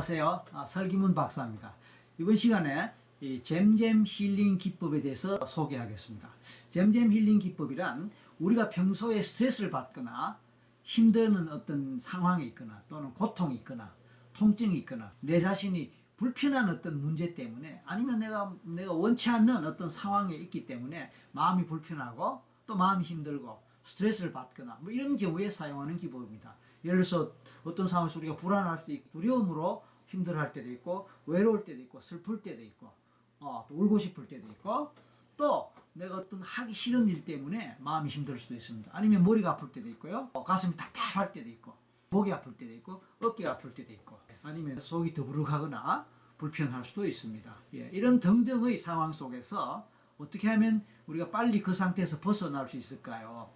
안녕하세요. 설기문 박사입니다. 이번 시간에 이 잼잼 힐링 기법에 대해서 소개하겠습니다. 잼잼 힐링 기법이란 우리가 평소에 스트레스를 받거나 힘드는 어떤 상황이 있거나 또는 고통이 있거나 통증이 있거나 내 자신이 불편한 어떤 문제 때문에 아니면 내가 원치 않는 어떤 상황에 있기 때문에 마음이 불편하고 또 마음이 힘들고 스트레스를 받거나 뭐 이런 경우에 사용하는 기법입니다. 예를 들어서 어떤 상황에서 우리가 불안할 수도 있고 두려움으로 힘들어할 때도 있고 외로울 때도 있고 슬플 때도 있고 또 울고 싶을 때도 있고 또 내가 어떤 하기 싫은 일 때문에 마음이 힘들 수도 있습니다. 아니면 머리가 아플 때도 있고요. 가슴이 답답할 때도 있고 목이 아플 때도 있고 어깨가 아플 때도 있고 아니면 속이 더부룩하거나 불편할 수도 있습니다. 이런 등등의 상황 속에서 어떻게 하면 우리가 빨리 그 상태에서 벗어날 수 있을까요?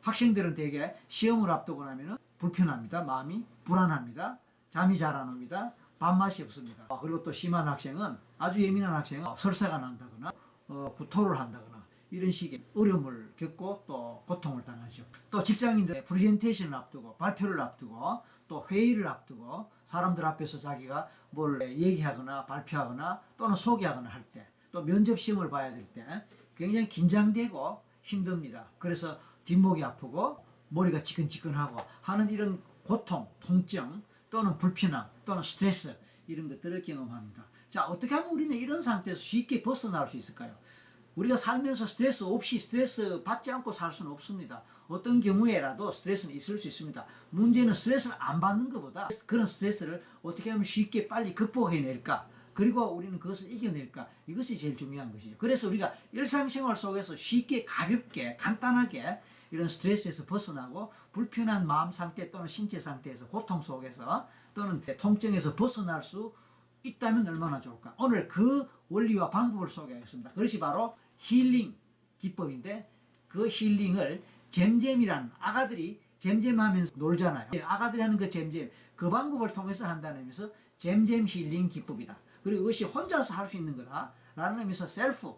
학생들은 대개 시험을 앞두고 나면 불편합니다. 마음이 불안합니다. 잠이 잘 안 옵니다. 밥맛이 없습니다. 그리고 또 심한 학생은 아주 예민한 학생은 설사가 난다거나 구토를 한다거나 이런 식의 어려움을 겪고 또 고통을 당하죠. 또 직장인들의 프레젠테이션을 앞두고 발표를 앞두고 또 회의를 앞두고 사람들 앞에서 자기가 뭘 얘기하거나 발표하거나 또는 소개하거나 할 때 또 면접 시험을 봐야 될 때 굉장히 긴장되고 힘듭니다. 그래서 뒷목이 아프고 머리가 지끈지끈하고 하는 이런 고통, 통증 또는 불편함 또는 스트레스 이런 것들을 경험합니다. 자, 어떻게 하면 우리는 이런 상태에서 쉽게 벗어날 수 있을까요? 우리가 살면서 스트레스 없이 스트레스 받지 않고 살 수는 없습니다. 어떤 경우에라도 스트레스는 있을 수 있습니다. 문제는 스트레스를 안 받는 것보다 그런 스트레스를 어떻게 하면 쉽게 빨리 극복해낼까? 그리고 우리는 그것을 이겨낼까? 이것이 제일 중요한 것이죠. 그래서 우리가 일상생활 속에서 쉽게 가볍게 간단하게 이런 스트레스에서 벗어나고 불편한 마음 상태 또는 신체 상태에서 고통 속에서 또는 통증에서 벗어날 수 있다면 얼마나 좋을까? 오늘 그 원리와 방법을 소개하겠습니다. 그것이 바로 힐링 기법인데 그 힐링을 잼잼이란 아가들이 잼잼하면서 놀잖아요. 아가들이 하는 그 잼잼 그 방법을 통해서 한다는 의미에서 잼잼 힐링 기법이다. 그리고 이것이 혼자서 할 수 있는 거다 라는 의미에서 셀프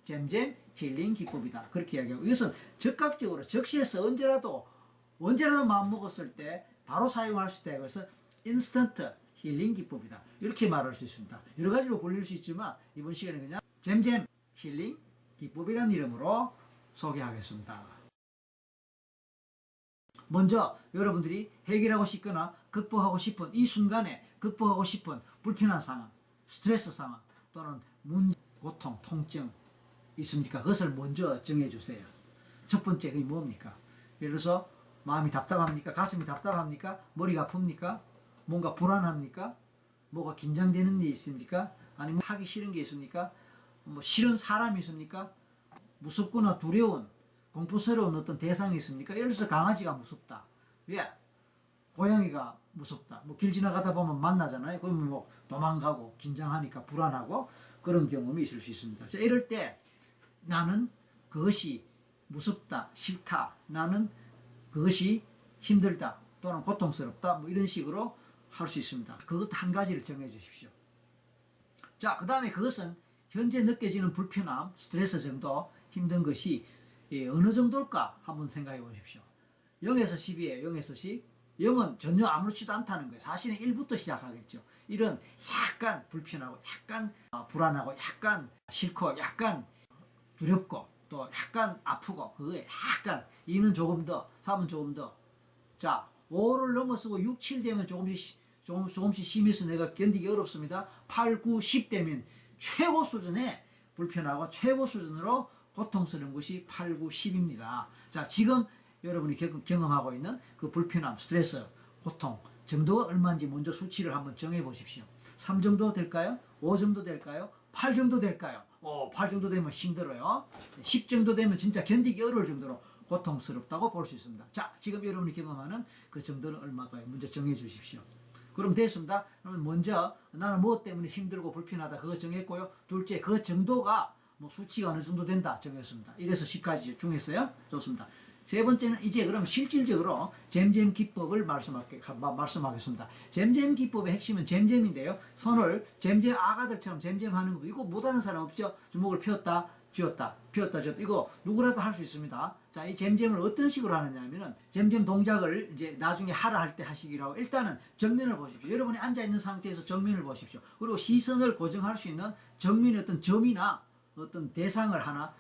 잼잼 힐링 기법이다. 그렇게 이야기하고 이것은 즉각적으로 즉시에서 언제라도 마음 먹었을 때 바로 사용할 수 있다. 그래서 인스턴트 힐링 기법이다. 이렇게 말할 수 있습니다. 여러 가지로 불릴 수 있지만 이번 시간에 그냥 잼잼 힐링 기법이라는 이름으로 소개하겠습니다. 먼저 여러분들이 해결하고 싶거나 극복하고 싶은 이 순간에 극복하고 싶은 불편한 상황, 스트레스 상황 또는 문제, 고통, 통증 있습니까? 그것을 먼저 정해주세요. 첫 번째 그게 뭡니까? 예를 들어서 마음이 답답합니까? 가슴이 답답합니까? 머리가 아픕니까? 뭔가 불안합니까? 뭐가 긴장되는 일이 있습니까? 아니면 하기 싫은 게 있습니까? 뭐 싫은 사람이 있습니까? 무섭거나 두려운 공포스러운 어떤 대상이 있습니까? 예를 들어서 강아지가 무섭다. 왜? 고양이가 무섭다. 뭐 길 지나가다 보면 만나잖아요. 그러면 뭐 도망가고 긴장하니까 불안하고 그런 경험이 있을 수 있습니다. 자, 이럴 때 나는 그것이 무섭다, 싫다, 나는 그것이 힘들다 또는 고통스럽다 뭐 이런 식으로 할 수 있습니다. 그것 한 가지를 정해 주십시오. 자, 그 다음에 그것은 현재 느껴지는 불편함, 스트레스 정도 힘든 것이 어느 정도일까 한번 생각해 보십시오. 0에서 10이에요. 0에서 10. 0은 전혀 아무렇지도 않다는 거예요. 사실은 1부터 시작하겠죠. 이런 약간 불편하고 약간 불안하고 약간 싫고 약간 두렵고 또 약간 아프고 그거에 약간 2는 조금 더 3은 조금 더 자 5를 넘어서고 6, 7 되면 조금씩 심해서 내가 견디기 어렵습니다. 8, 9, 10 되면 최고 수준의 불편하고 최고 수준으로 고통스러운 것이 8, 9, 10입니다. 자, 지금 여러분이 경험하고 있는 그 불편함, 스트레스, 고통 정도가 얼마인지 먼저 수치를 한번 정해 보십시오. 3 정도 될까요? 5 정도 될까요? 8 정도 될까요? 8 정도 되면 힘들어요. 10 정도 되면 진짜 견디기 어려울 정도로 고통스럽다고 볼 수 있습니다. 자, 지금 여러분이 경험하는 그 정도는 얼마일까요? 먼저 정해 주십시오. 그럼 됐습니다. 그러면 먼저 나는 무엇 때문에 힘들고 불편하다 그거 정했고요. 둘째, 그 정도가 뭐 수치가 어느 정도 된다 정했습니다. 1에서 10까지 중했어요. 좋습니다. 세 번째는 이제 그럼 실질적으로 잼잼 기법을 말씀하겠습니다. 잼잼 기법의 핵심은 잼잼인데요. 손을 잼잼 아가들처럼 잼잼하는 거 이거 못하는 사람 없죠? 주먹을 폈다 쥐었다, 피었다, 쥐었다. 이거 누구라도 할 수 있습니다. 자, 이 잼잼을 어떤 식으로 하느냐면은 잼잼 동작을 이제 나중에 하라 할 때 하시기로 하고 일단은 정면을 보십시오. 여러분이 앉아 있는 상태에서 정면을 보십시오. 그리고 시선을 고정할 수 있는 정면의 어떤 점이나 어떤 대상을 하나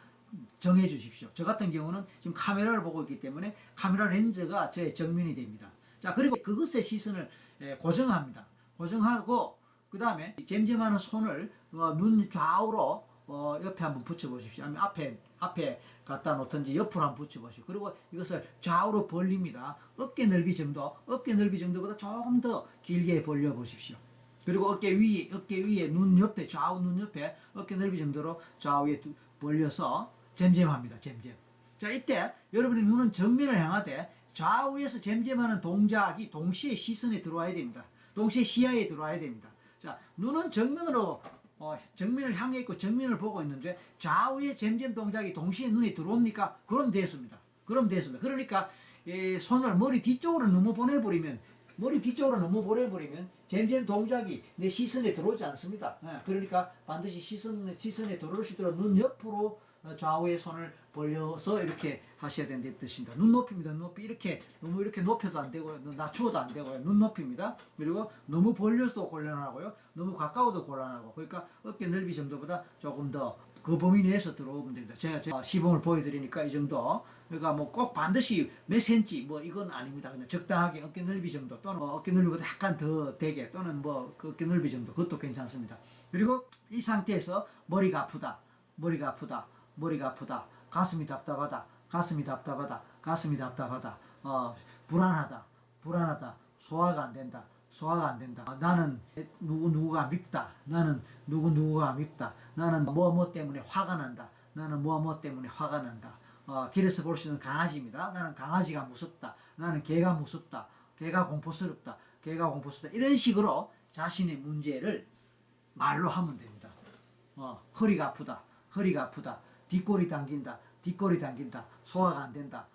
정해 주십시오. 저 같은 경우는 지금 카메라를 보고 있기 때문에 카메라 렌즈가 저의 정면이 됩니다. 자, 그리고 그것에 시선을 고정합니다. 고정하고 그 다음에 잼잼하는 손을 눈 좌우로 옆에 한번 붙여 보십시오. 아니면 앞에 갖다 놓든지 옆으로 한번 붙여 보십시오. 그리고 이것을 좌우로 벌립니다. 어깨 넓이 정도보다 조금 더 길게 벌려 보십시오. 그리고 어깨 위에 눈 옆에, 좌우 눈 옆에 어깨 넓이 정도로 좌우에 벌려서 잼잼합니다. 잼잼. 자, 이때 여러분의 눈은 정면을 향하되 좌우에서 잼잼하는 동작이 동시에 시선에 들어와야 됩니다. 동시에 시야에 들어와야 됩니다. 자, 눈은 정면으로 정면을 향해 있고 정면을 보고 있는데 좌우의 잼잼 동작이 동시에 눈에 들어옵니까? 그럼 됐습니다. 그러니까 손을 머리 뒤쪽으로 너무 보내버리면 잼잼 동작이 내 시선에 들어오지 않습니다. 그러니까 반드시 시선에 들어올 수 있도록 눈 옆으로 좌우의 손을 벌려서 이렇게 하셔야 된다는 뜻입니다. 눈높이입니다. 눈높이 이렇게 너무 이렇게 높여도 안 되고요. 낮추어도 안 되고요. 눈높이입니다. 그리고 너무 벌려서도 곤란하고요. 너무 가까워도 곤란하고. 그러니까 어깨 넓이 정도보다 조금 더 그 범위 내에서 들어오면 됩니다. 제가 시범을 보여드리니까 이 정도. 그러니까 뭐 꼭 반드시 몇 센치 뭐 이건 아닙니다. 그냥 적당하게 어깨 넓이 정도 또는 어깨 넓이보다 약간 더 되게 또는 뭐 그 어깨 넓이 정도 그것도 괜찮습니다. 그리고 이 상태에서 머리가 아프다. 가슴이 답답하다. 불안하다. 소화가 안 된다. 나는 누구가 밉다. 나는 뭐 때문에 화가 난다. 길에서 볼 수 있는 강아지입니다. 나는 강아지가 무섭다. 나는 개가 무섭다. 개가 공포스럽다. 이런 식으로 자신의 문제를 말로 하면 됩니다. 허리가 아프다. 뒷골이 당긴다. 소화가 안 된다.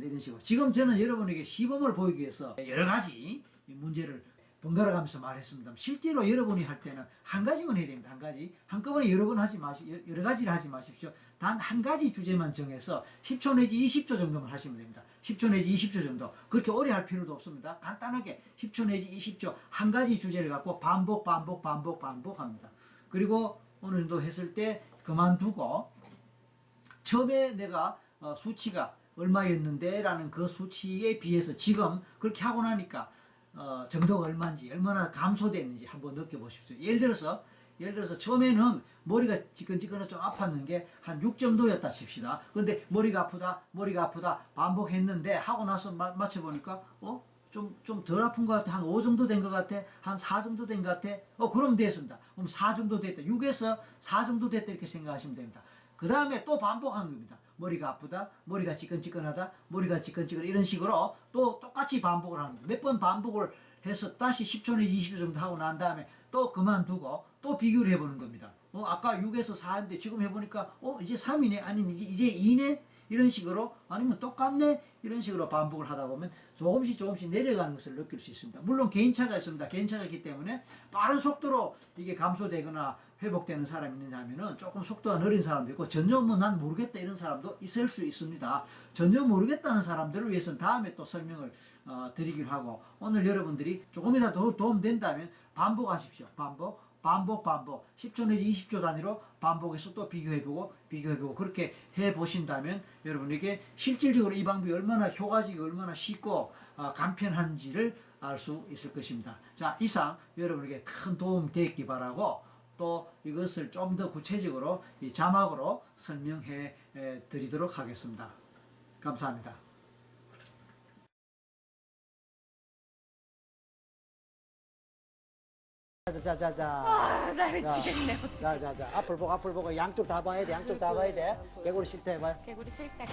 이런 식으로. 지금 저는 여러분에게 시범을 보이기 위해서 여러 가지 문제를 번갈아 가면서 말했습니다. 실제로 여러분이 할 때는 한 가지만 해야 됩니다. 한 가지. 한꺼번에 여러 가지를 하지 마십시오. 단 한 가지 주제만 정해서 10초 내지 20초 정도만 하시면 됩니다. 10초 내지 20초 정도. 그렇게 오래 할 필요도 없습니다. 간단하게 10초 내지 20초 한 가지 주제를 갖고 반복합니다. 그리고 어느 정도 했을 때 그만두고 처음에 내가 수치가 얼마였는데 라는 그 수치에 비해서 지금 그렇게 하고 나니까 정도가 얼마나 감소됐는지 한번 느껴보십시오. 예를 들어서 처음에는 머리가 지끈지끈해서 좀 아팠는 게 한 6 정도였다 칩시다. 근데 머리가 아프다 반복했는데 하고 나서 맞춰보니까 좀 덜 아픈 것 같아. 한 5 정도 된 것 같아. 한 4 정도 된 것 같아. 그럼 됐습니다. 그럼 4 정도 됐다. 6에서 4 정도 됐다 이렇게 생각하시면 됩니다. 그 다음에 또 반복하는 겁니다. 머리가 아프다, 머리가 지끈지끈하다, 이런 식으로 또 똑같이 반복을 하는 겁니다. 몇 번 반복을 해서 다시 10초 내지 20초 정도 하고 난 다음에 또 그만두고 또 비교를 해보는 겁니다. 아까 6에서 4인데 지금 해보니까 이제 3이네, 아니면 이제 2네? 이런 식으로, 아니면 똑같네? 이런 식으로 반복을 하다 보면 조금씩 내려가는 것을 느낄 수 있습니다. 물론 개인차가 있습니다. 개인차가 있기 때문에 빠른 속도로 이게 감소되거나 회복되는 사람이 있느냐 하면은 조금 속도가 느린 사람도 있고, 전혀 난 모르겠다 이런 사람도 있을 수 있습니다. 전혀 모르겠다는 사람들을 위해서는 다음에 또 설명을 드리기로 하고, 오늘 여러분들이 조금이라도 도움된다면 반복하십시오. 반복. 10초 내지 20초 단위로 반복해서 또 비교해보고 그렇게 해보신다면 여러분에게 실질적으로 이 방법이 얼마나 효과적이고 얼마나 쉽고 간편한지를 알 수 있을 것입니다. 자, 이상 여러분에게 큰 도움이 되었기 바라고, 또 이것을 좀 더 구체적으로 이 자막으로 설명해 드리도록 하겠습니다. 감사합니다. 나 미치겠네. 앞을 보고 양쪽 다 봐야 돼. 개구리 싫다 해봐요. 개구리 싫다.